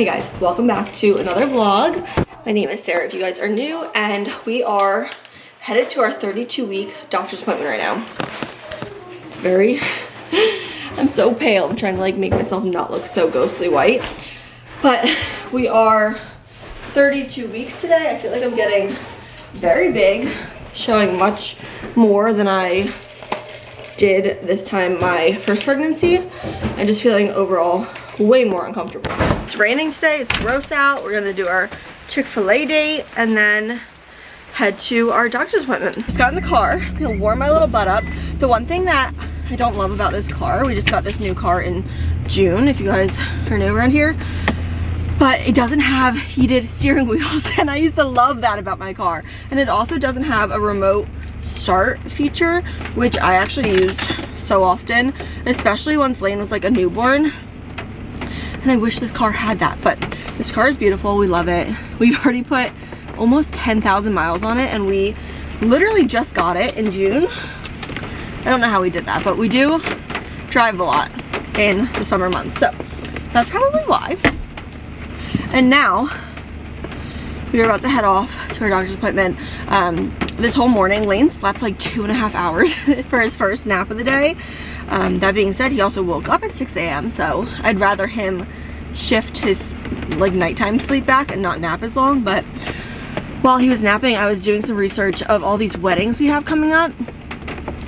Hey guys, welcome back to another vlog. My name is Sarah if you guys are new, and we are headed to our 32-week doctor's appointment right now. It's very, I'm so pale. I'm trying to like make myself not look so ghostly white. But we are 32 weeks today. I feel like I'm getting very big, showing much more than I did this time my first pregnancy. I'm just feeling overall way more uncomfortable. It's raining today, it's gross out. We're gonna do our Chick-fil-A date and then head to our doctor's appointment. Just got in the car, I'm gonna warm my little butt up. The one thing that I don't love about this car, we just got this new car in June, if you guys are new around here, but it doesn't have heated steering wheels, and I used to love that about my car. And it also doesn't have a remote start feature, which I actually used so often, especially once Lane was like a newborn. And I wish this car had that, but this car is beautiful. We love it. We've already put almost 10,000 miles on it, and we literally just got it in June. I don't know how we did that, but we do drive a lot in the summer months, so that's probably why. And now we are about to head off to our doctor's appointment. This whole morning, Lane slept like 2.5 hours for his first nap of the day. That being said, he also woke up at 6 a.m. so I'd rather him shift his like nighttime sleep back and not nap as long. But while he was napping, I was doing some research of all these weddings we have coming up.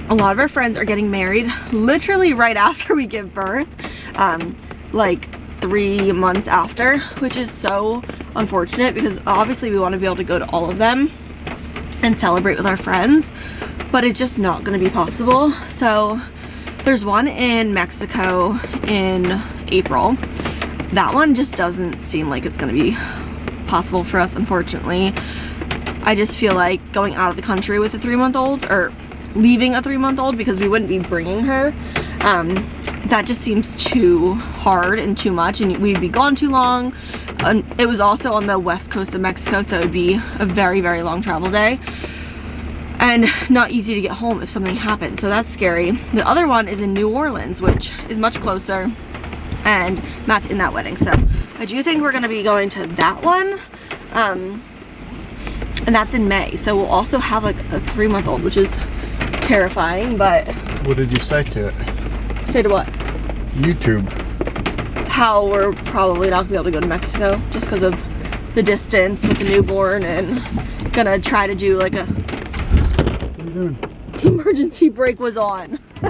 A lot of our friends are getting married literally right after we give birth, like 3 months after, which is so unfortunate because obviously we want to be able to go to all of them and celebrate with our friends, but it's just not going to be possible. So there's one in Mexico in April. That one just doesn't seem like it's going to be possible for us, unfortunately. I just feel like going out of the country with a 3-month-old, or leaving a 3-month-old, because we wouldn't be bringing her, that just seems too hard and too much, and we'd be gone too long. It was also on the west coast of Mexico, so it would be a very, very long travel day and not easy to get home if something happened, so that's scary. The other one is in New Orleans, which is much closer, and Matt's in that wedding, so I do think we're going to be going to that one, and that's in May, so we'll also have like a 3-month-old, which is terrifying. But what did you say to it? Say to what? YouTube. How we're probably not gonna be able to go to Mexico just because of the distance with the newborn, and gonna try to do like a... What are you doing? The emergency brake was on. Oh,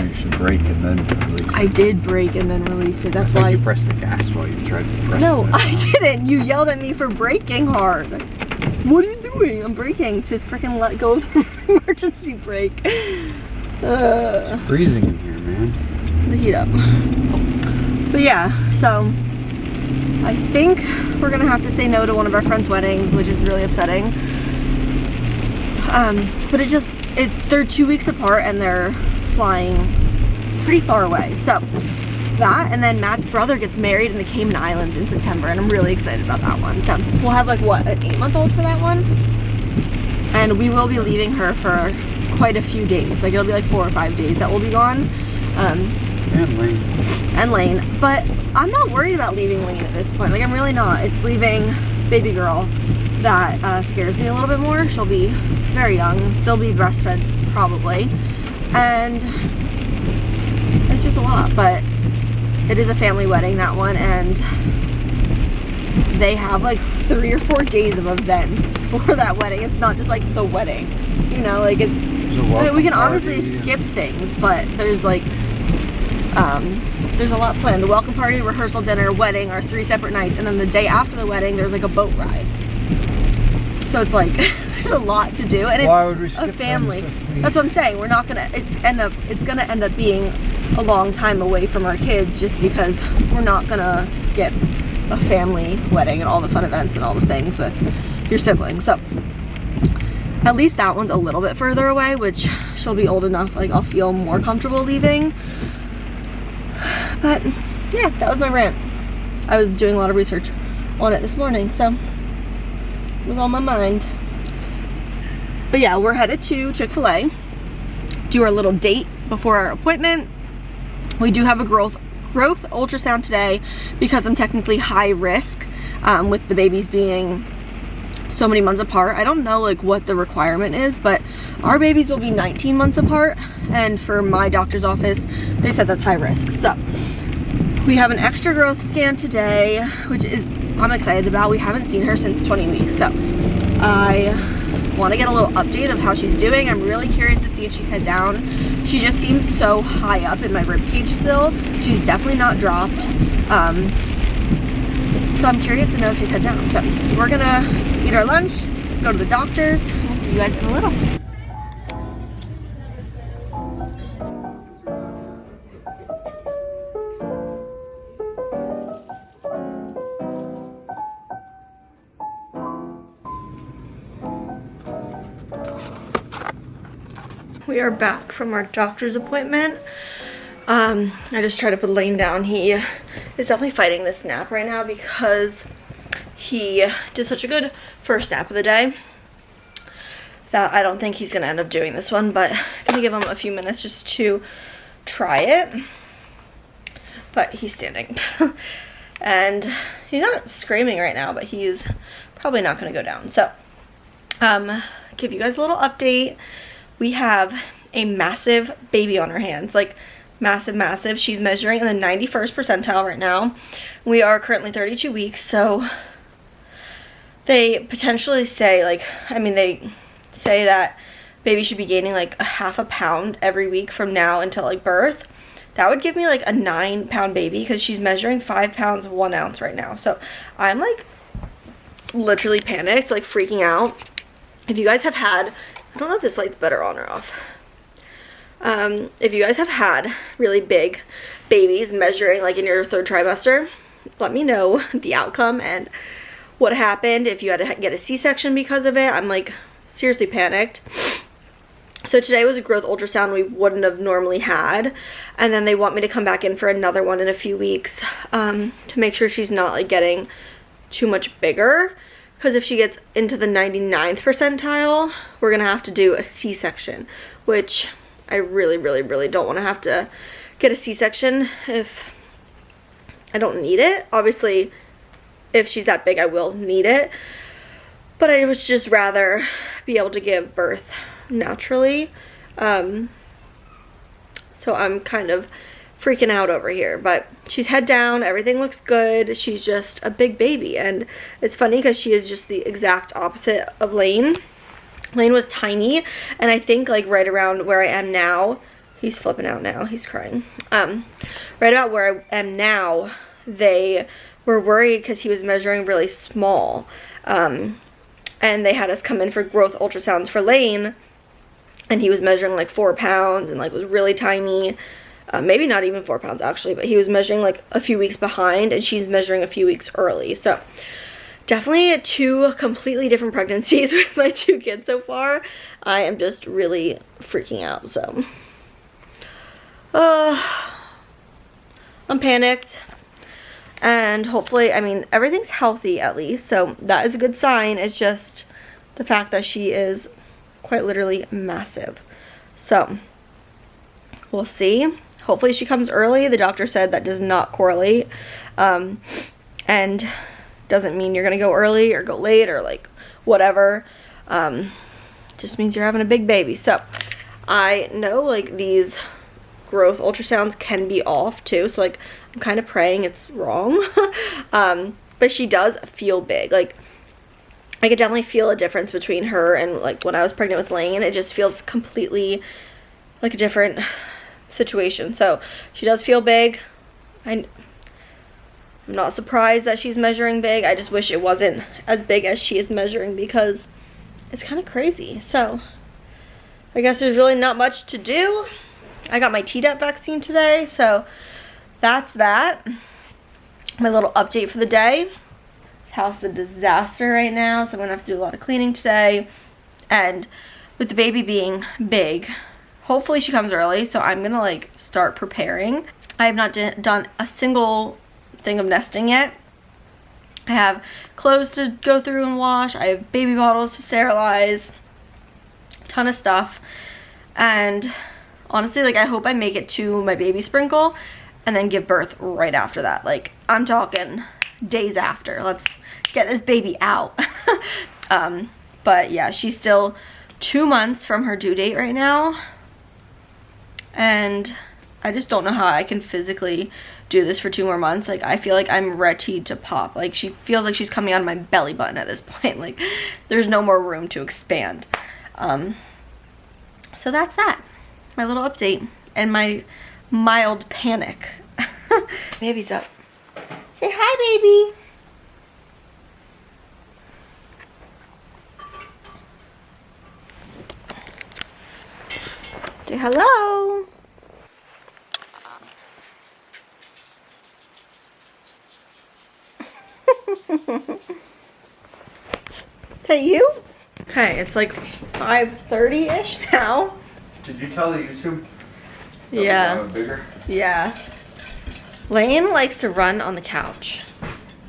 you should brake and then release it. I did brake and then release it. That's why you pressed the gas while you tried to press it. No, I didn't. You yelled at me for braking hard. What are you doing? I'm braking to freaking let go of the emergency brake. It's freezing in here, man. The heat up. But yeah, so I think we're gonna have to say no to one of our friends' weddings, which is really upsetting. But they're 2 weeks apart and they're flying pretty far away. So that, and then Matt's brother gets married in the Cayman Islands in September, and I'm really excited about that one. So we'll have like what, an 8-month-old for that one, and we will be leaving her for quite a few days. Like it'll be like 4 or 5 days that we'll be gone. And Lane. But I'm not worried about leaving Lane at this point. Like I'm really not. It's leaving baby girl that scares me a little bit more. She'll be very young, still be breastfed probably, and it's just a lot. But it is a family wedding, that one, and they have like 3 or 4 days of events for that wedding. It's not just like the wedding, you know, like it's, I mean, we can obviously skip things, but there's like there's a lot planned. The welcome party, rehearsal dinner, wedding are 3 separate nights, and then the day after the wedding there's like a boat ride. So it's like there's a lot to do, and it's a family. That's what I'm saying. We're not gonna, it's gonna end up being a long time away from our kids, just because we're not gonna skip a family wedding and all the fun events and all the things with your siblings. So at least that one's a little bit further away, which she'll be old enough, like I'll feel more comfortable leaving. But yeah, that was my rant. I was doing a lot of research on it this morning, so it was on my mind. But yeah, we're headed to Chick-fil-A, do our little date before our appointment. We do have a growth ultrasound today because I'm technically high risk with the babies being so many months apart. I don't know like what the requirement is, but our babies will be 19 months apart, and for my doctor's office they said that's high risk. So we have an extra growth scan today, which is I'm excited about. We haven't seen her since 20 weeks, so I want to get a little update of how she's doing. I'm really curious to see if she's head down. She just seems so high up in my rib cage still. She's definitely not dropped. So I'm curious to know if she's head down. So we're gonna eat our lunch, go to the doctor's, and we'll see you guys in a little. We are back from our doctor's appointment. I just tried to put Lane down. He is definitely fighting this nap right now because he did such a good first nap of the day that I don't think he's gonna end up doing this one, but I'm gonna give him a few minutes just to try it. But he's standing. And he's not screaming right now, but he's probably not gonna go down. So, give you guys a little update. We have a massive baby on our hands, like massive. She's measuring in the 91st percentile right now. We are currently 32 weeks, so they potentially say they say that baby should be gaining like a half a pound every week from now until like birth. That would give me like a 9-pound baby because she's measuring 5 pounds 1 ounce right now. So I'm like literally panicked, like freaking out. If you guys have had, I don't know if this light's better on or off. If you guys have had really big babies measuring like in your 3rd trimester, let me know the outcome and what happened, if you had to get a C-section because of it. I'm like seriously panicked. So today was a growth ultrasound we wouldn't have normally had, and then they want me to come back in for another one in a few weeks to make sure she's not like getting too much bigger, because if she gets into the 99th percentile, we're gonna have to do a C-section, which I really don't want to have to get a C-section if I don't need it. Obviously, if she's that big, I will need it, but I would just rather be able to give birth naturally. So I'm kind of freaking out over here, but she's head down, everything looks good. She's just a big baby, and it's funny because she is just the exact opposite of Lane. Lane was tiny, and I think like right around where I am now, he's flipping out now, he's crying. Right about where I am now, they were worried because he was measuring really small, and they had us come in for growth ultrasounds for Lane, and he was measuring like 4 pounds and like was really tiny. Maybe not even 4 pounds actually, but he was measuring like a few weeks behind, and she's measuring a few weeks early. So definitely 2 completely different pregnancies with my 2 kids so far. I am just really freaking out. So I'm panicked, and hopefully, I mean, everything's healthy at least, so that is a good sign. It's just the fact that she is quite literally massive. So we'll see. Hopefully she comes early. The doctor said that does not correlate, and doesn't mean you're gonna go early or go late or like whatever. Just means you're having a big baby. So I know like these growth ultrasounds can be off too, so like I'm kind of praying it's wrong. But she does feel big. Like I could definitely feel a difference between her and like when I was pregnant with Lane. It just feels completely like a different situation. So she does feel big. I'm not surprised that she's measuring big. I just wish it wasn't as big as she is measuring because it's kind of crazy. So I guess there's really not much to do. I got my Tdap vaccine today, so that's that. My little update for the day. This house is a disaster right now, so I'm gonna have to do a lot of cleaning today. And with the baby being big, hopefully she comes early, so I'm gonna like start preparing. I have not done a single thing of nesting yet. I have clothes to go through and wash. I have baby bottles to sterilize. A ton of stuff. And honestly, like I hope I make it to my baby sprinkle and then give birth right after that. Like, I'm talking days after. Let's get this baby out. But yeah, she's still 2 months from her due date right now. And I just don't know how I can physically do this for 2 more months. Like, I feel like I'm ready to pop. Like, she feels like she's coming out of my belly button at this point. Like, there's no more room to expand. So that's that. My little update and my mild panic. Baby's up. Say hi, baby. Say hello. Is that you? Okay, it's like 5:30-ish now. Did you tell the YouTube? Yeah. Bigger? Yeah. Lane likes to run on the couch.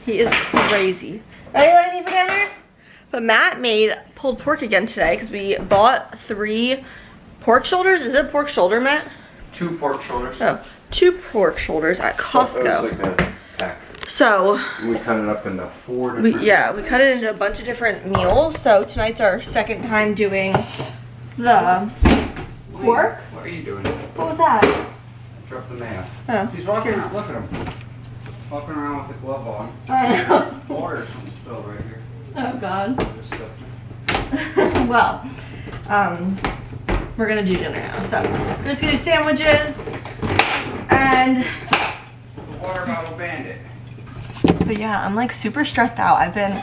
He is crazy. Ready, Lane, for dinner? But Matt made pulled pork again today because we bought 3 pork shoulders. Is it a pork shoulder, Matt? 2 pork shoulders. Oh, 2 pork shoulders at Costco. Oh, it was like a pack. So we cut it up into 4 different. we cut it into a bunch of different meals. So tonight's our second time doing the pork. What are you doing? What was that? Drop the mayo. Oh, He's walking around. Look at him. Walking around with the glove on. I know. Water spilled right here. Oh God. There's stuff. Well, we're gonna do dinner now. So we're just gonna do sandwiches and. The water bottle bandit. But yeah, I'm like super stressed out. I've been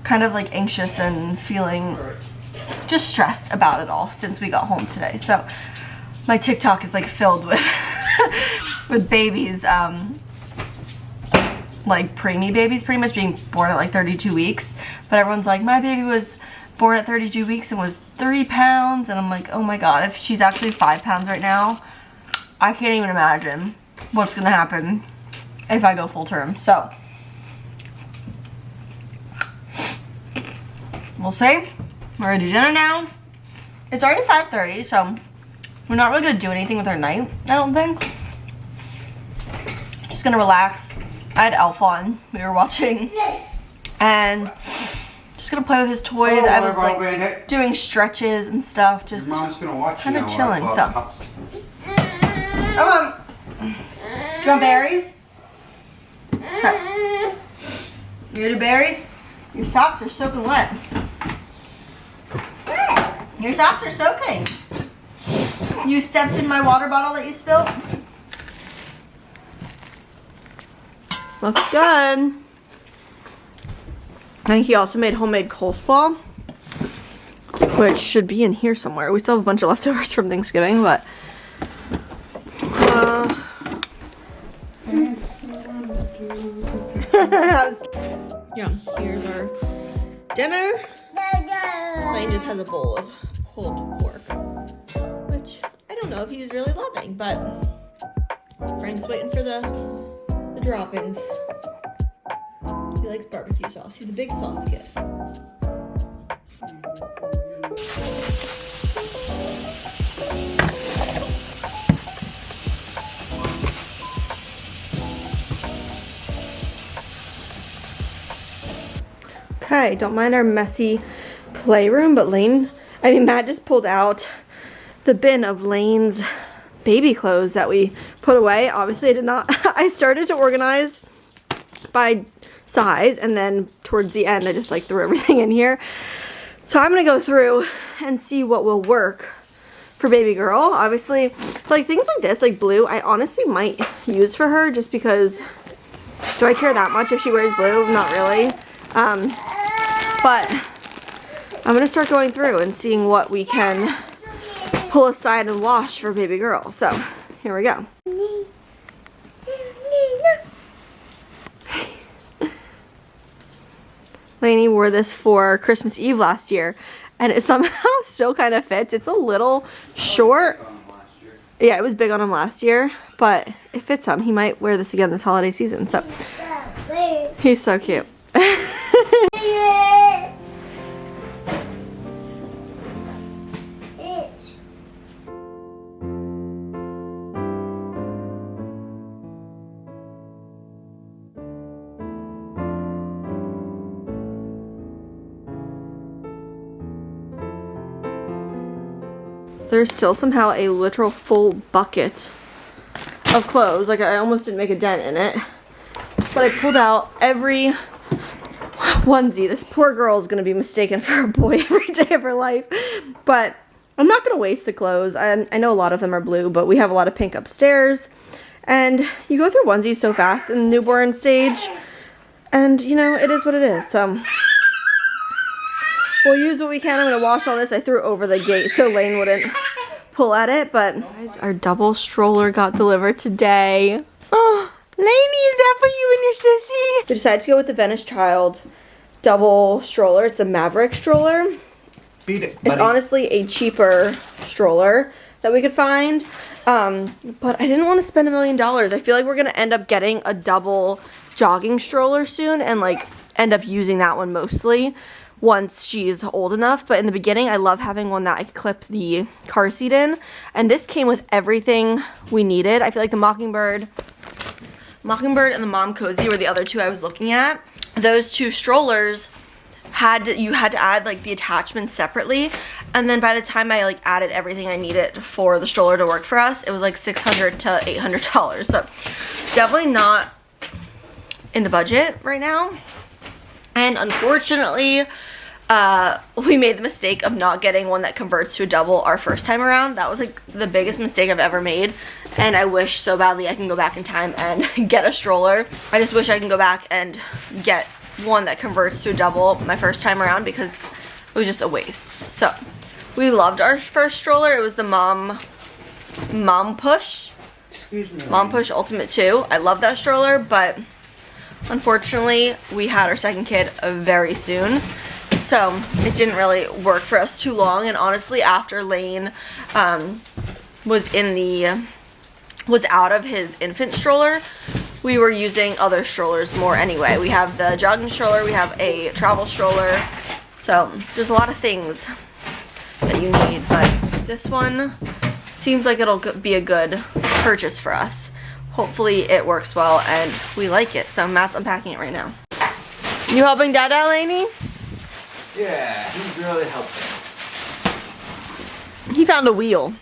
kind of like anxious and feeling just stressed about it all since we got home today. So my TikTok is like filled with with babies, like preemie babies pretty much being born at like 32 weeks. But everyone's like, my baby was born at 32 weeks and was 3 pounds. And I'm like, oh my God, if she's actually 5 pounds right now, I can't even imagine what's gonna happen if I go full term. So we'll see. We're gonna do dinner now. It's already 5:30, so we're not really gonna do anything with our night, I don't think. Just gonna relax. I had Elf on. We were watching. And just gonna play with his toys. I was like doing stretches and stuff. Just kind of chilling. So. Do you want berries? Okay. You gonna do berries? Your socks are soaking wet. Your socks are soaking. You stepped in my water bottle that you spilled? Looks good. I think he also made homemade coleslaw, which should be in here somewhere. We still have a bunch of leftovers from Thanksgiving, but yeah, here's our dinner. Lane just has a bowl of pulled pork, which I don't know if he's really loving, but Frank's waiting for the droppings. He likes barbecue sauce. He's a big sauce kid. Okay, don't mind our messy playroom, but Matt just pulled out the bin of Lane's baby clothes that we put away. Obviously I did not, I started to organize by size, and then towards the end I just like threw everything in here. So I'm gonna go through and see what will work for baby girl. Obviously, like things like this, like blue, I honestly might use for her just because, do I care that much if she wears blue? Not really. But I'm gonna start going through and seeing what we can pull aside and wash for baby girl. So here we go. Lainey wore this for Christmas Eve last year, and it somehow still kind of fits. It's a little short. Yeah, it was big on him last year, but it fits him. He might wear this again this holiday season. So he's so cute. there's still somehow a literal full bucket of clothes. Like, I almost didn't make a dent in it. But I pulled out every onesie. This poor girl is going to be mistaken for a boy every day of her life. But I'm not going to waste the clothes. I know a lot of them are blue, but we have a lot of pink upstairs. And you go through onesies so fast in the newborn stage. And, you know, it is what it is. So we'll use what we can. I'm going to wash all this. I threw it over the gate so Lane wouldn't pull at it. But guys, our double stroller got delivered today. Oh, Lainey, is that for you and your sissy? We decided to go with the Venice Child double stroller. It's a Maverick stroller. Beat it, buddy. It's honestly a cheaper stroller that we could find. But I didn't want to spend $1 million. I feel like we're going to end up getting a double jogging stroller soon and like end up using that one mostly once she's old enough. But in the beginning, I love having one that I could clip the car seat in. And this came with everything we needed. I feel like the Mockingbird and the Mom Cozy were the other two I was looking at. Those two strollers you had to add like the attachments separately, and then by the time I like added everything I needed for the stroller to work for us, it was like $600 to $800. So definitely not in the budget right now. And unfortunately, we made the mistake of not getting one that converts to a double our first time around. That was like the biggest mistake I've ever made, and I wish so badly I can go back in time and get a stroller. I just wish I can go back and get one that converts to a double my first time around, because it was just a waste. So we loved our first stroller. It was the Mom Push. Excuse me. Mom Push Ultimate 2. I love that stroller, but unfortunately we had our second kid very soon, so it didn't really work for us too long. And honestly, after Lane was out of his infant stroller, we were using other strollers more anyway. We have the jogging stroller, we have a travel stroller, so there's a lot of things that you need, but this one seems like it'll be a good purchase for us. Hopefully it works well and we like it. So Matt's unpacking it right now. You helping Dad out, Lainey? Yeah, he's really helping. He found a wheel.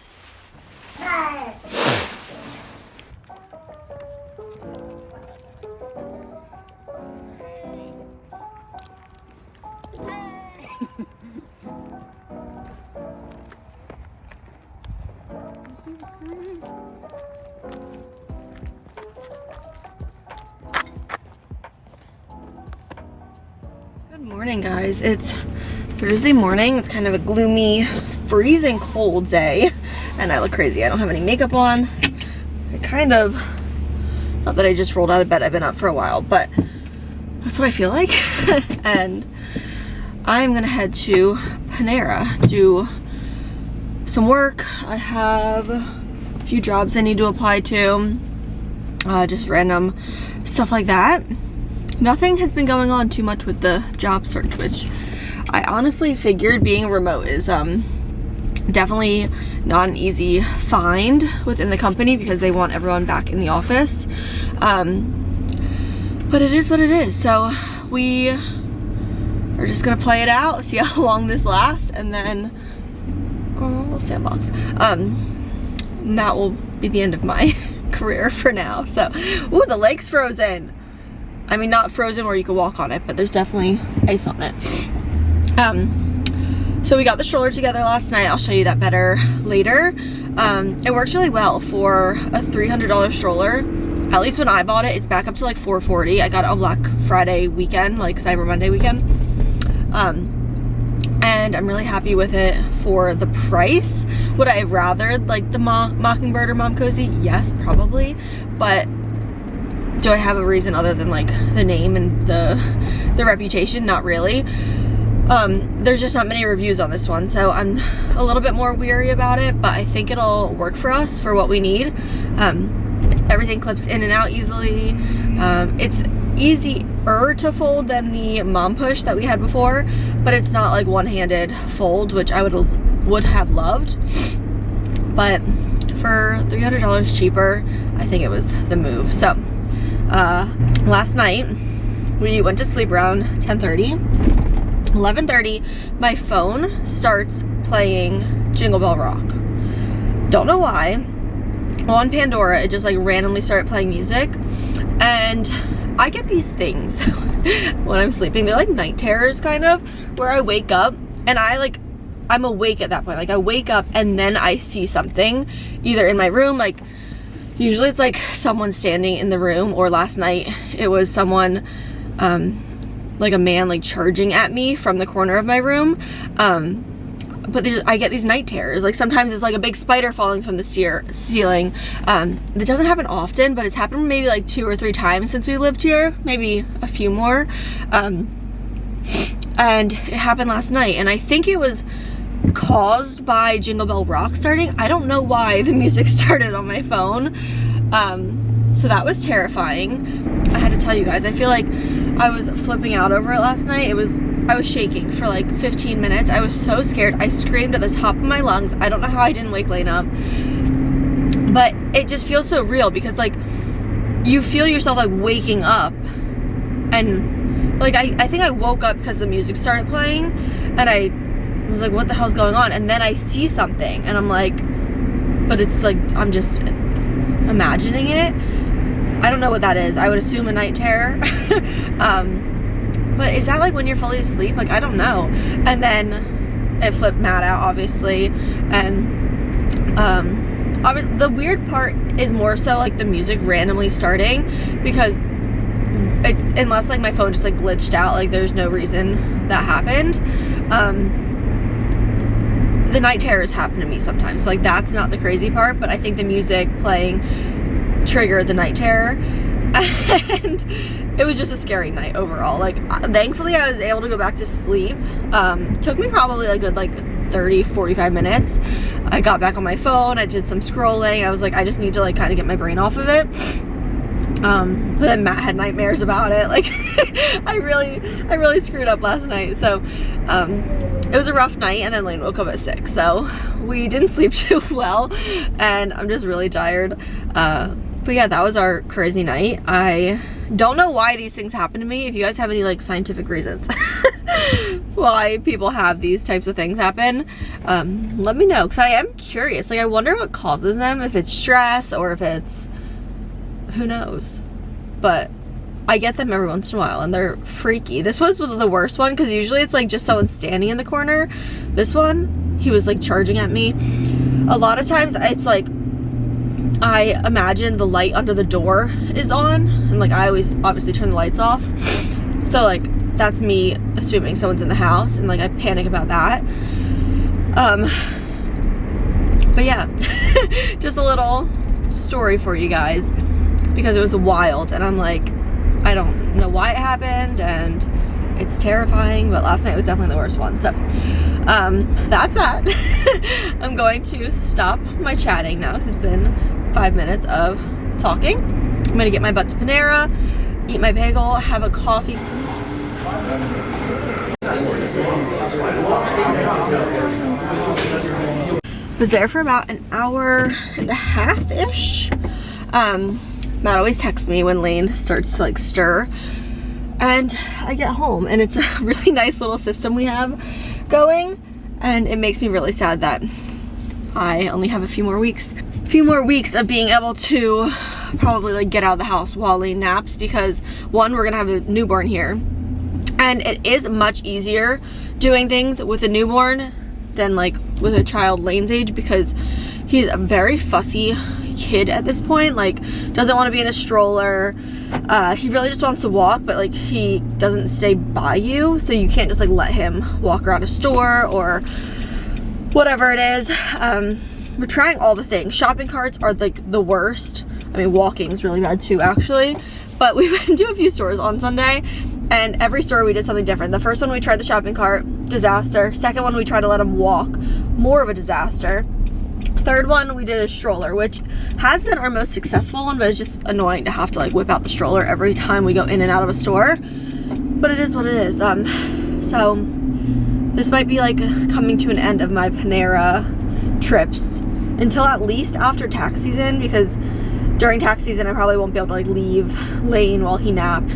Good morning, guys. It's Thursday morning. It's kind of a gloomy, freezing cold day, and I look crazy. I don't have any makeup on. I kind of, not that I just rolled out of bed, I've been up for a while, but that's what I feel like. And I'm gonna head to Panera, do some work. I have a few jobs I need to apply to, just random stuff like that. Nothing has been going on too much with the job search, which I honestly figured being remote is definitely not an easy find within the company because they want everyone back in the office. But it is what it is. So we are just gonna play it out, see how long this lasts, and then a little sandbox. And that will be the end of my career for now. So, ooh, the lake's frozen. I mean, not frozen where you can walk on it, but there's definitely ice on it. So we got the stroller together last night. I'll show you that better later. It works really well for a $300 stroller. At least when I bought it, it's back up to like $440. I got it on Black Friday weekend, like Cyber Monday weekend. And I'm really happy with it for the price. Would I have rather like the Mockingbird or Mom Cozy? Yes, probably. But do I have a reason other than like the name and the reputation? Not really. There's just not many reviews on this one, so I'm a little bit more weary about it, but I think it'll work for us for what we need. Everything clips in and out easily. It's easier to fold than the Mom Push that we had before, but it's not like one-handed fold, which I would have loved. But for $300 cheaper, I think it was the move. So last night we went to sleep around 10:30. 11:30, my phone starts playing Jingle Bell Rock. Don't know why. On Pandora, it just like randomly started playing music, and I get these things when I'm sleeping. They're like night terrors kind of, where I wake up and I'm awake at that point. Like I wake up and then I see something either in my room, like usually it's like someone standing in the room, or last night it was someone, like a man like charging at me from the corner of my room. But I get these night terrors. Like sometimes it's like a big spider falling from the ceiling. It doesn't happen often, but it's happened maybe like 2 or 3 times since we lived here, maybe a few more. And it happened last night, and I think it was caused by Jingle Bell Rock starting. I don't know why the music started on my phone. So that was terrifying. I had to tell you guys, I feel like I was flipping out over it last night. I was shaking for like 15 minutes. I was so scared. I screamed at the top of my lungs. I don't know how I didn't wake Lane up. But it just feels so real, because like you feel yourself like waking up, and like I think I woke up because the music started playing, and I was like, what the hell's going on? And then I see something and I'm like, but it's like I'm just imagining it. I don't know what that is. I would assume a night terror. But is that like when you're fully asleep? Like, I don't know. And then it flipped Matt out, obviously. And the weird part is more so like the music randomly starting, because unless like my phone just like glitched out, like there's no reason that happened. The night terrors happen to me sometimes. So like that's not the crazy part, but I think the music playing triggered the night terror. And it was just a scary night overall. Like thankfully I was able to go back to sleep. Took me probably a good like 30-45 minutes. I got back on my phone, I did some scrolling. I was like, I just need to like kind of get my brain off of it. But then Matt had nightmares about it. Like I really screwed up last night. So it was a rough night, and then Lane woke up at 6, so we didn't sleep too well, and I'm just really tired. But yeah, that was our crazy night. I don't know why these things happen to me. If you guys have any like scientific reasons why people have these types of things happen, let me know, because I am curious. Like I wonder what causes them, if it's stress or if it's, who knows. But I get them every once in a while, and they're freaky. This was the worst one, because usually it's like just someone standing in the corner. This one, he was like charging at me. A lot of times it's like I imagine the light under the door is on, and like I always obviously turn the lights off, so like that's me assuming someone's in the house, and like I panic about that. But yeah, just a little story for you guys, because it was wild, and I'm like, I don't know why it happened, and it's terrifying, but last night was definitely the worst one. So that's that. I'm going to stop my chatting now, because it's been 5 minutes of talking. I'm gonna get my butt to Panera, eat my bagel, have a coffee. Was there for about an hour and a half-ish. Matt always texts me when Lane starts to like stir, and I get home, and it's a really nice little system we have going, and it makes me really sad that I only have a few more weeks of being able to probably like get out of the house while Lane naps, because one, we're gonna have a newborn here, and it is much easier doing things with a newborn than like with a child Lane's age, because he's a very fussy kid at this point. Like doesn't want to be in a stroller. He really just wants to walk, but like he doesn't stay by you, so you can't just like let him walk around a store or whatever it is. We're trying all the things. Shopping carts are like the worst. I mean, walking is really bad too, actually. But we went to a few stores on Sunday, and every store we did something different. The first one we tried the shopping cart, disaster. Second one we tried to let him walk, more of a disaster. Third one we did a stroller, which has been our most successful one, but it's just annoying to have to like whip out the stroller every time we go in and out of a store. But it is what it is. So this might be like coming to an end of my Panera trips until at least after tax season, because during tax season I probably won't be able to like leave Lane while he naps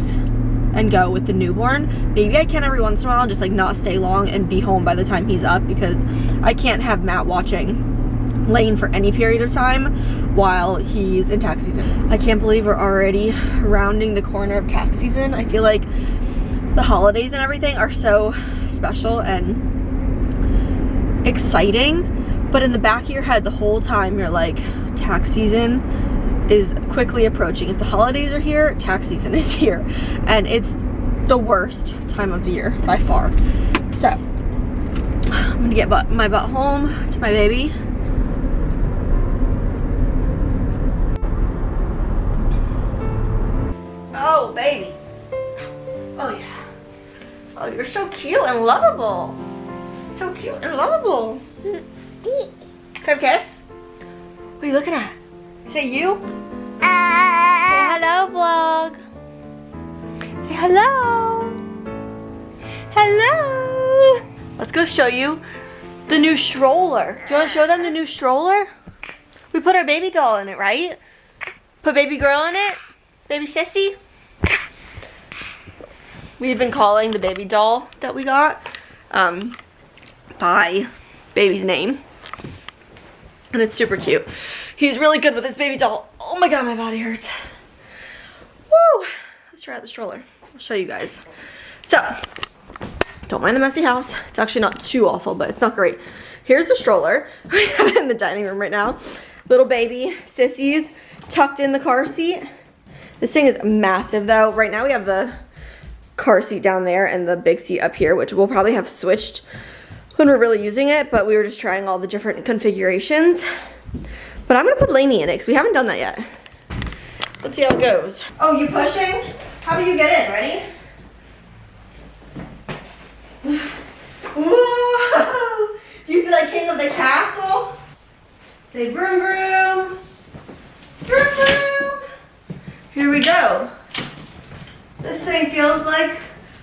and go with the newborn. Maybe I can every once in a while, just like not stay long and be home by the time he's up, because I can't have Matt watching Lane for any period of time while he's in tax season. I can't believe we're already rounding the corner of tax season. I feel like the holidays and everything are so special and exciting, but in the back of your head the whole time you're like, tax season is quickly approaching. If the holidays are here, tax season is here, and it's the worst time of the year by far. So I'm gonna get my butt home to my baby. Oh, baby. Oh, yeah. Oh, you're so cute and lovable. So cute and lovable. Can I have a kiss? What are you looking at? Is it you? Say hello, vlog. Say hello. Hello. Let's go show you the new stroller. Do you want to show them the new stroller? We put our baby doll in it, right? Put baby girl in it? Baby sissy? We've been calling the baby doll that we got by baby's name. And it's super cute. He's really good with his baby doll. Oh my god, my body hurts. Woo! Let's try out the stroller. I'll show you guys. So, don't mind the messy house. It's actually not too awful, but it's not great. Here's the stroller. We have it in the dining room right now. Little baby sissies tucked in the car seat. This thing is massive though. Right now we have the car seat down there and the big seat up here, which we'll probably have switched when we're really using it, but we were just trying all the different configurations. But I'm gonna put Lainey in it because we haven't done that yet. Let's see how it goes. Oh, you pushing? How do you get in? Ready? Whoa! You feel like king of the castle? Say vroom vroom. Vroom vroom. Here we go. This thing feels like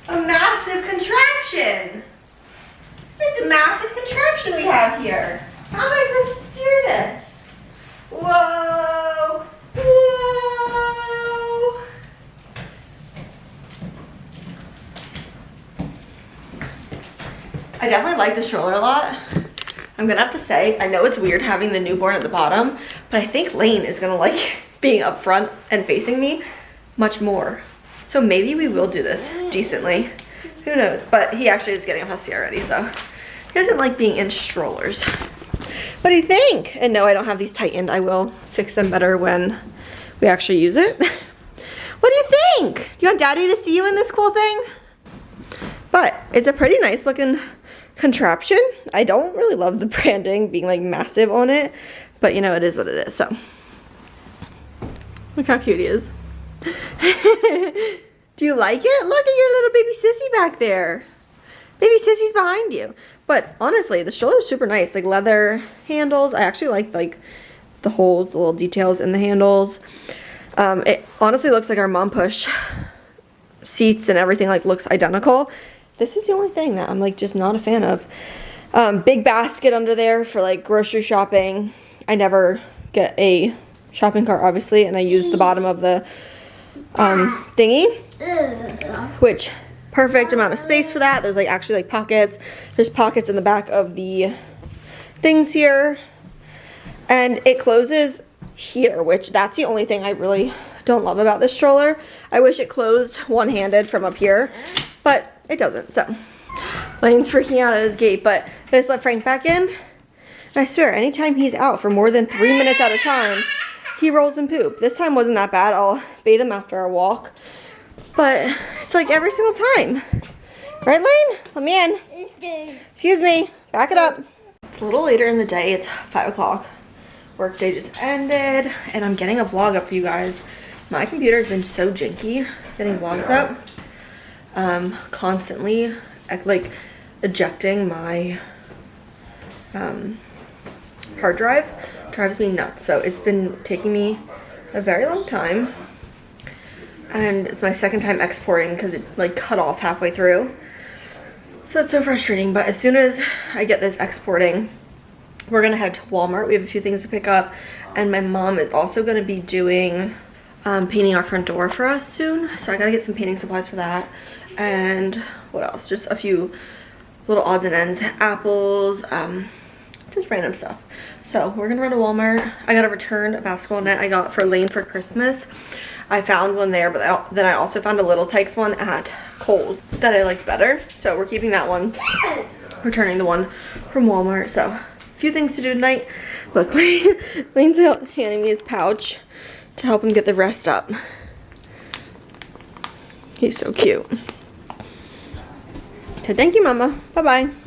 a massive contraption. It's a massive contraption we have here. How am I supposed to steer this? Whoa! Whoa! I definitely like the stroller a lot. I'm gonna have to say, I know it's weird having the newborn at the bottom, but I think Lane is gonna like being up front and facing me much more. So maybe we will do this decently. Who knows? But he actually is getting a hussy already, so he doesn't like being in strollers. What do you think? And no, I don't have these tightened. I will fix them better when we actually use it. What do you think? Do you want daddy to see you in this cool thing? But it's a pretty nice looking contraption. I don't really love the branding being like massive on it, but you know, it is what it is, so. Look how cute he is. Do you like it? Look at your little baby sissy back there. Baby sissy's behind you. But honestly, the stroller is super nice. Like leather handles. I actually like the holes, the little details in the handles. It honestly looks like our mom push seats and everything like looks identical. This is the only thing that I'm like just not a fan of. Big basket under there for like grocery shopping. I never get a shopping cart obviously, and I use the bottom of the thingy, which perfect amount of space for that. There's like actually like pockets. There's pockets in the back of the things here, and it closes here, which that's the only thing I really don't love about this stroller. I wish it closed one-handed from up here, but it doesn't. So Lane's freaking out at his gate, but I just let Frank back in, and I swear anytime he's out for more than 3 minutes at a time, he rolls and poop. This time wasn't that bad. I'll bathe him after our walk. But it's like every single time. Right, Lane? Let me in. Excuse me. Back it up. It's a little later in the day. It's 5 o'clock. Work day just ended. And I'm getting a vlog up for you guys. My computer has been so janky getting vlogs up. Constantly like ejecting my hard drive. Drives me nuts. So it's been taking me a very long time, and it's my second time exporting because it like cut off halfway through. So it's so frustrating, but as soon as I get this exporting, we're gonna head to Walmart. We have a few things to pick up, and my mom is also gonna be doing painting our front door for us soon, so I gotta get some painting supplies for that. And what else? Just a few little odds and ends, apples, just random stuff. So we're gonna run to Walmart. I gotta return a basketball net I got for Lane for Christmas. I found one there, but then I also found a Little Tikes one at Kohl's that I liked better. So we're keeping that one, returning the one from Walmart. So a few things to do tonight. Look, Lane's handing me his pouch to help him get the rest up. He's so cute. So thank you, Mama. Bye-bye.